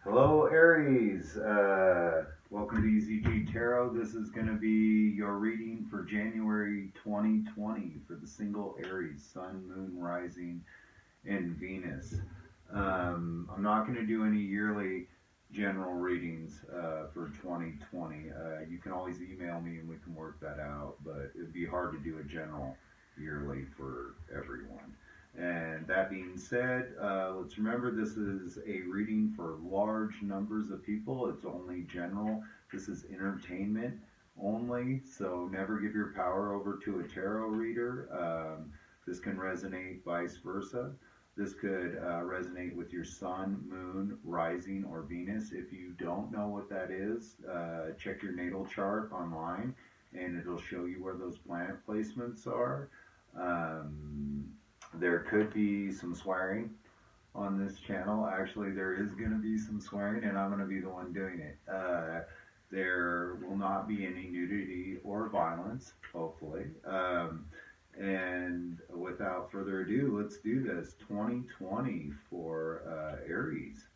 Hello, Aries. Welcome to EZG Tarot. This is going to be your reading for January 2020 for the single Aries, Sun, Moon, Rising, and Venus. I'm not going to do any yearly general readings for 2020. You can always email me and we can work that out, but it'd be hard to do a general yearly for everyone. And that being said, let's remember this is a reading for large numbers of people. It's only general. This is entertainment only, so never give your power over to a tarot reader. This can resonate vice versa. This could resonate with your sun, moon, rising, or Venus. If you don't know what that is, check your natal chart online and it'll show you where those planet placements are. There could be some swearing on this channel. Actually, there is going to be some swearing, and I'm going to be the one doing it. There will not be any nudity or violence, hopefully. And without further ado, let's do this. 2020 for Aries.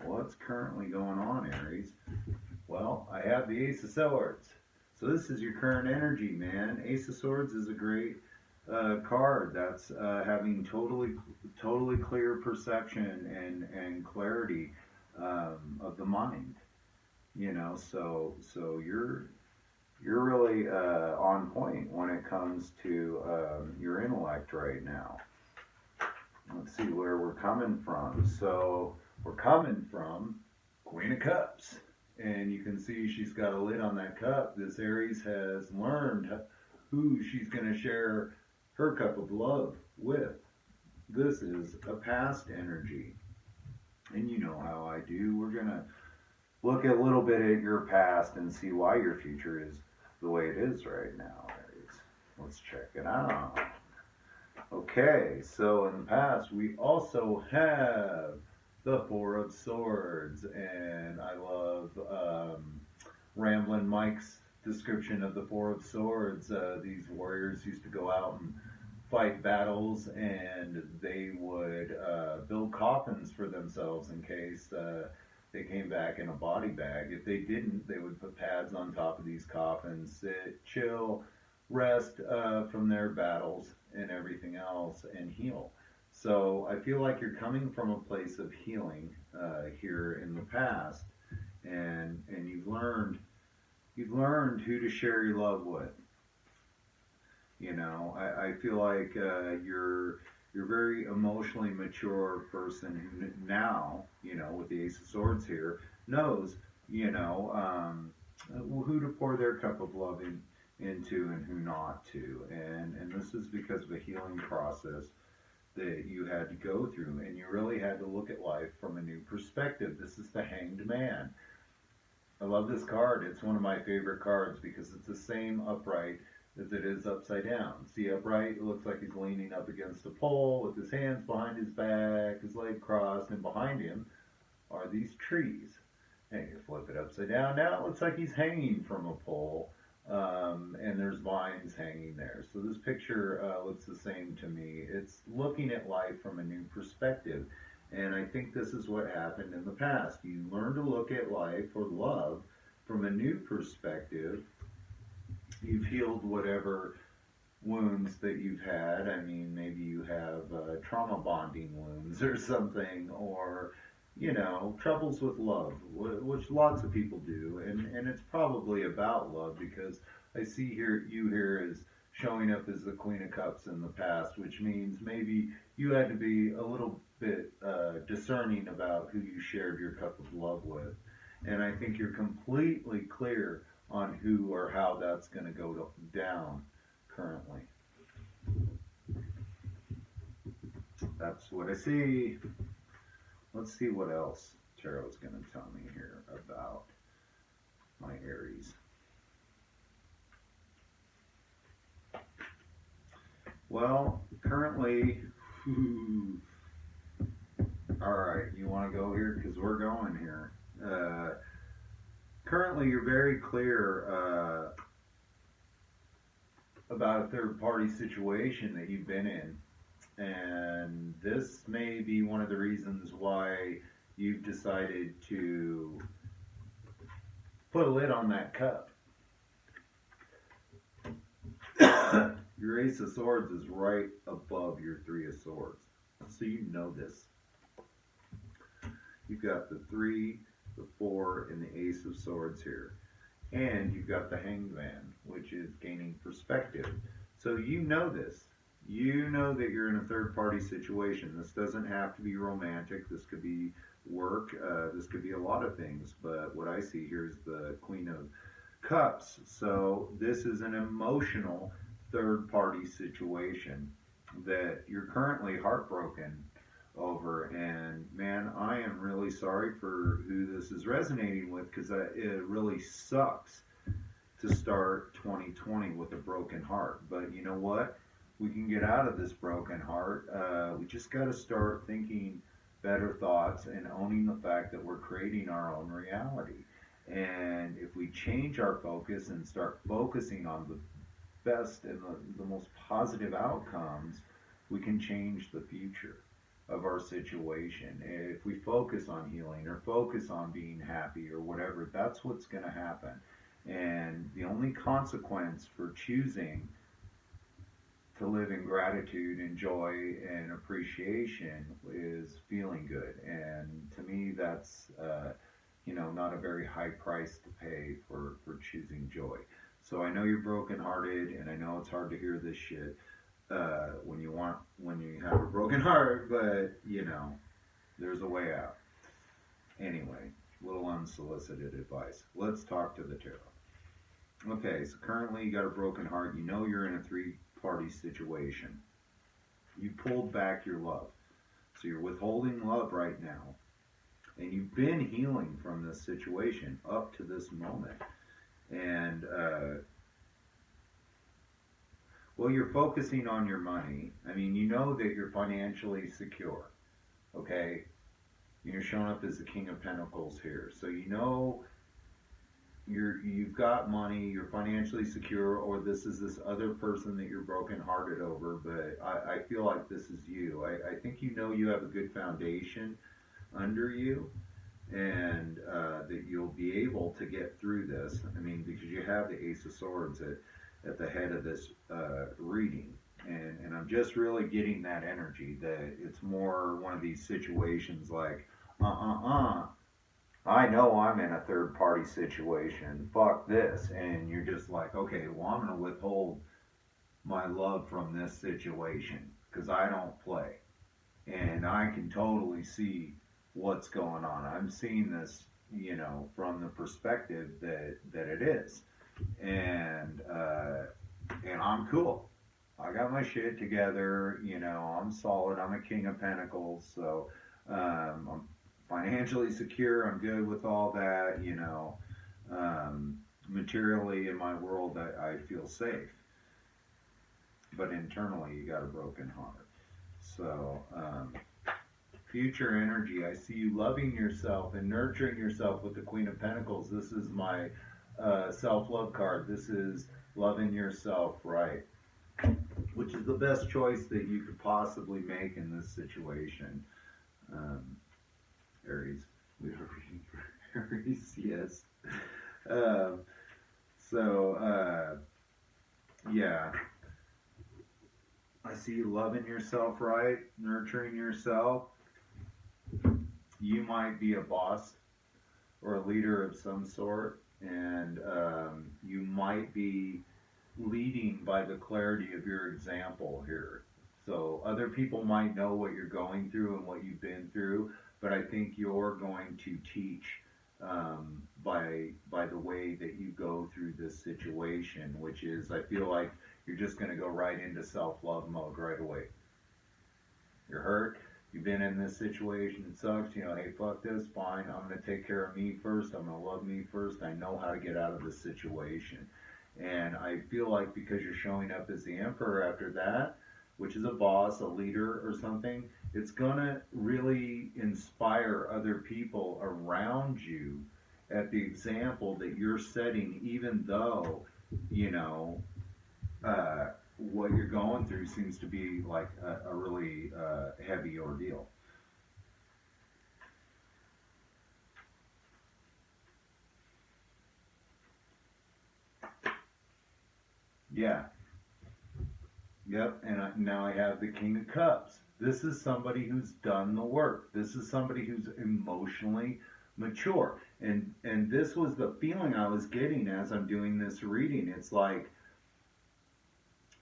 What's currently going on, Aries? Well, I have the Ace of Swords. So this is your current energy, man. Ace of Swords is a great card that's having totally clear perception and clarity of the mind. You know, so you're really on point when it comes to your intellect right now. Let's see where we're coming from. So we're coming from Queen of Cups. And you can see she's got a lid on that cup. This Aries has learned who she's going to share her cup of love with. This is a past energy. And you know how I do. We're going to look a little bit at your past and see why your future is the way it is right now, Aries. Let's check it out. Okay, so in the past, we also have the Four of Swords, and I love Ramblin' Mike's description of the Four of Swords. These warriors used to go out and fight battles, and they would build coffins for themselves in case they came back in a body bag. If they didn't, they would put pads on top of these coffins, sit, chill, rest from their battles and everything else, and heal. So I feel like you're coming from a place of healing here in the past, and you've learned who to share your love with. You know, I feel like you're a very emotionally mature person who now, you know, with the Ace of Swords here, knows, you know, who to pour their cup of love into and who not to. And this is because of a healing process that you had to go through, and you really had to look at life from a new perspective. This is the Hanged Man. I love this card. It's one of my favorite cards because it's the same upright as it is upside down. See, upright, it looks like he's leaning up against a pole with his hands behind his back, his leg crossed, and behind him are these trees. And you flip it upside down, now it looks like he's hanging from a pole. And there's vines hanging there. So this picture looks the same to me. It's looking at life from a new perspective. And I think this is what happened in the past. You learn to look at life or love from a new perspective. You've healed whatever wounds that you've had. I mean, maybe you have trauma bonding wounds or something, or you know, troubles with love, which lots of people do, and it's probably about love, because I see here you here as showing up as the Queen of Cups in the past, which means maybe you had to be a little bit discerning about who you shared your cup of love with, and I think you're completely clear on who or how that's going to go down currently. That's what I see. Let's see what else Tarot's going to tell me here about my Aries. Well, currently, all right, you want to go here? Because we're going here. Currently, you're very clear about a third-party situation that you've been in. And this may be one of the reasons why you've decided to put a lid on that cup. Your Ace of Swords is right above your Three of Swords. So you know this. You've got the 3, the 4, and the Ace of Swords here. And you've got the Hanged Man, which is gaining perspective. So you know this. You know that you're in a third-party situation. This doesn't have to be romantic. This could be work. This could be a lot of things. But what I see here is the Queen of Cups. So this is an emotional third-party situation that you're currently heartbroken over. And man, I am really sorry for who this is resonating with, because it really sucks to start 2020 with a broken heart. But you know what? We can get out of this broken heart. We just got to start thinking better thoughts and owning the fact that we're creating our own reality. And if we change our focus and start focusing on the best and the most positive outcomes, we can change the future of our situation. If we focus on healing or focus on being happy or whatever, that's what's going to happen. And the only consequence for choosing to live in gratitude and joy and appreciation is feeling good. And to me, that's not a very high price to pay for choosing joy. So I know you're brokenhearted, and I know it's hard to hear this shit when you have a broken heart, but there's a way out. Anyway, little unsolicited advice. Let's talk to the tarot. Okay, so currently you got a broken heart. You know you're in a three-party situation. You pulled back your love. So you're withholding love right now. And you've been healing from this situation up to this moment. And, you're focusing on your money. I mean, you know that you're financially secure. Okay? You're showing up as the King of Pentacles here. So you know you've got money, you're financially secure, or this is this other person that you're brokenhearted over, but I feel like this is you. I think you know you have a good foundation under you, and that you'll be able to get through this. I mean, because you have the Ace of Swords at the head of this reading. And I'm just really getting that energy that it's more one of these situations like, I know I'm in a third party situation. Fuck this. And you're just like, okay, well, I'm going to withhold my love from this situation because I don't play. And I can totally see what's going on. I'm seeing this, from the perspective that it is. And I'm cool. I got my shit together. I'm solid. I'm a King of Pentacles. So I'm financially secure. I'm good with all that. Materially in my world, I feel safe. But internally, you got a broken heart. So, future energy, I see you loving yourself and nurturing yourself with the Queen of Pentacles. This is my self-love card. This is loving yourself right, which is the best choice that you could possibly make in this situation. Aries, we are reading for Aries, yes. Yeah. I see you loving yourself right, nurturing yourself. You might be a boss or a leader of some sort, and you might be leading by the clarity of your example here. So other people might know what you're going through and what you've been through, but I think you're going to teach by the way that you go through this situation, which is, I feel like you're just going to go right into self-love mode right away. You're hurt. You've been in this situation. It sucks. Hey, fuck this. Fine. I'm going to take care of me first. I'm going to love me first. I know how to get out of this situation. And I feel like because you're showing up as the Emperor after that, which is a boss, a leader or something, it's going to really inspire other people around you at the example that you're setting, even though, what you're going through seems to be like a really heavy ordeal. Yeah. Yep. And now I have the King of Cups. This is somebody who's done the work. This is somebody who's emotionally mature. And this was the feeling I was getting as I'm doing this reading. It's like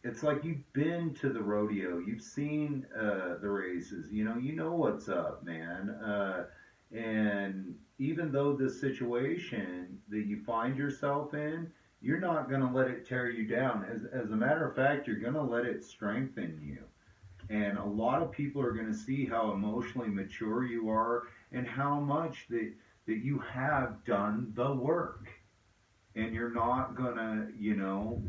you've been to the rodeo, you've seen the races, you know what's up, man. And even though this situation that you find yourself in, you're not going to let it tear you down. As a matter of fact, you're going to let it strengthen you. And a lot of people are going to see how emotionally mature you are and how much that you have done the work, and you're not gonna,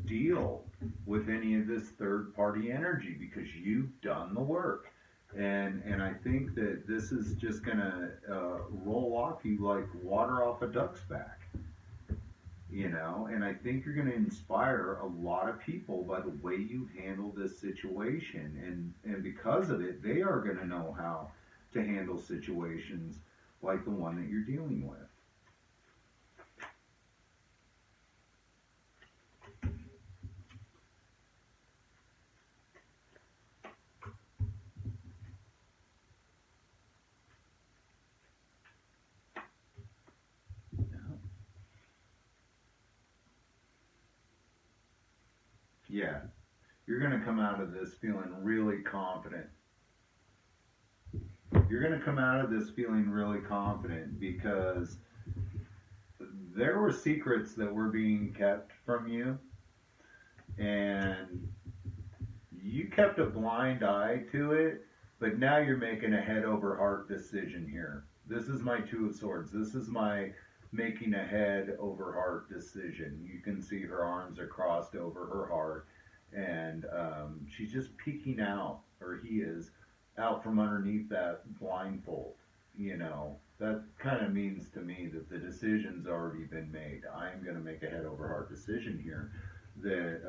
deal with any of this third party energy because you've done the work. And I think that this is just gonna roll off you like water off a duck's back. And I think you're going to inspire a lot of people by the way you handle this situation, and because of it, they are going to know how to handle situations like the one that you're dealing with. Yeah, you're going to come out of this feeling really confident. You're going to come out of this feeling really confident because there were secrets that were being kept from you, and you kept a blind eye to it, but now you're making a head over heart decision here. This is my Two of Swords. This is my making a head over heart decision. You can see her arms are crossed over her heart, and she's just peeking out, or he is, out from underneath that blindfold. That kind of means to me that the decision's already been made. I'm going to make a head over heart decision here that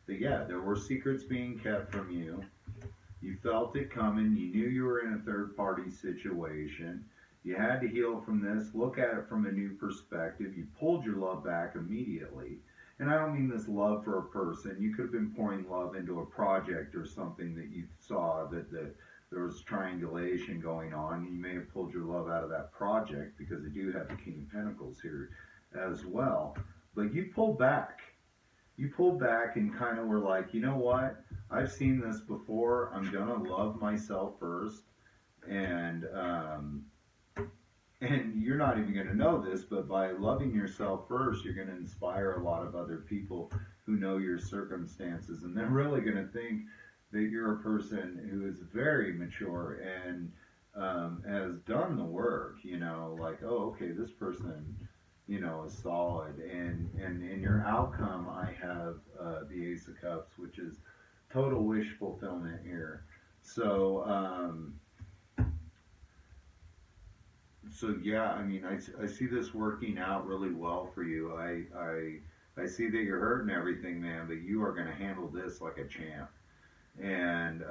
yeah, there were secrets being kept from you. You felt it coming. You knew you were in a third party situation. You had to heal from this, look at it from a new perspective. You pulled your love back immediately. And I don't mean this love for a person. You could have been pouring love into a project or something that you saw that there was triangulation going on. You may have pulled your love out of that project because they do have the King of Pentacles here as well. But you pulled back. You pulled back and kind of were like, you know what? I've seen this before. I'm going to love myself first. And you're not even going to know this, but by loving yourself first, you're going to inspire a lot of other people who know your circumstances. And they're really going to think that you're a person who is very mature and has done the work, like, oh, okay, this person, is solid. And in your outcome, I have the Ace of Cups, which is total wish fulfillment here. So yeah, I mean, I see this working out really well for you. I see that you're hurting everything, man, but you are going to handle this like a champ. And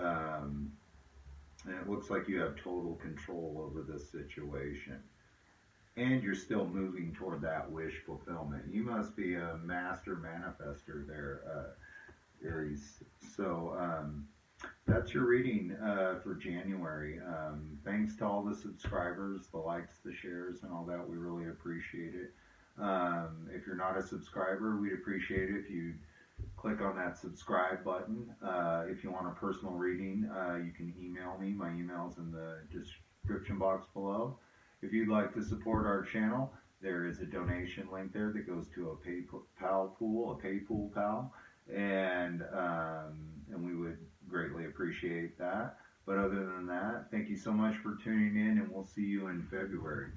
it looks like you have total control over this situation. And you're still moving toward that wish fulfillment. You must be a master manifester there, Aries. So that's your reading for January. Thanks to all the subscribers, the likes, the shares, and all that. We really appreciate it. If you're not a subscriber, we'd appreciate it if you click on that subscribe button. If you want a personal reading, you can email me. My email's in the description box below. If you'd like to support our channel, there is a donation link there that goes to a PayPal pool, a PayPal pal, and we would greatly appreciate that. But other than that, thank you so much for tuning in, and we'll see you in February.